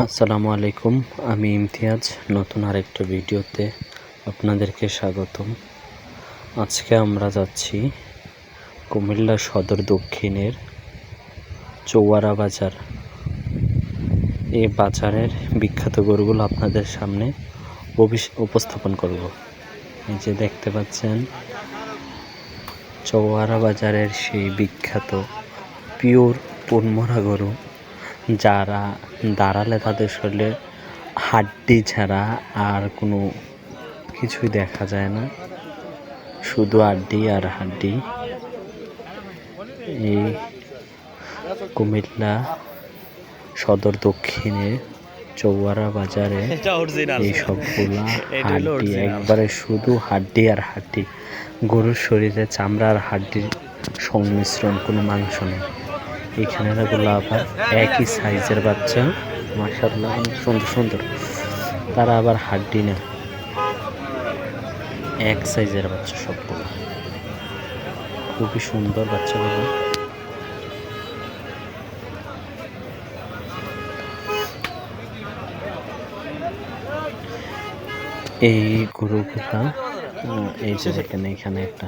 আসসালামু আলাইকুম, আমি ইমতিয়াজ। নতুন আরেকটা ভিডিওতে আপনাদেরকে স্বাগতম। আজকে আমরা যাচ্ছি কুমিল্লা সদর দক্ষিণের চৌয়ারা বাজার। এই বাজারের বিখ্যাত গরুগুলো আপনাদের সামনে উপস্থাপন করব। এই যে দেখতে পাচ্ছেন চৌয়ারা বাজারের সেই বিখ্যাত পিওর পুনমরা গরু, যারা দাঁড়ালে তাদের শরীরে হাড্ডি ছাড়া আর কোনো কিছুই দেখা যায় না, শুধু হাড্ডি আর হাড্ডি। এই কুমিল্লা সদর দক্ষিণে চৌয়ারা বাজারে এই সবগুলা হাড্ডি, একবারে শুধু হাড্ডি আর হাড্ডি। গরুর শরীরে চামড়া আর হাড্ডির সংমিশ্রণ, কোনো মাংস নেই। এখানে গুলো আবার একই সাইজের বাচ্চা, মাশাআল্লাহ সুন্দর সুন্দর। তারা আবার হাড্ডি না, এক সাইজের বাচ্চা সবগুলো, খুবই সুন্দর বাচ্চাগুলো। এই গরুগুলা এই যে দেখেন, এখানে একটা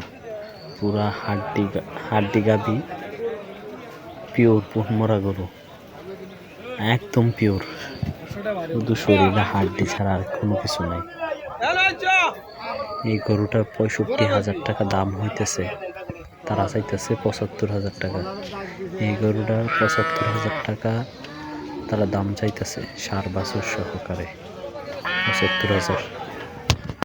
পুরা হাড্ডি গাবি, পিওর পুনমরা গরু, একদম পিওর, শুধু শরীরে হাড্ডি ছাড়া আর কোনো কিছু নাই। এই গরুটার ৬৫,০০০ টাকা দাম হইতেছে, তারা চাইতেছে ৭৫,০০০ টাকা। এই গরুটার ৭৫,০০০ টাকা তারা দাম চাইতেছে, সার বাছুর সহকারে ৭৫,০০০।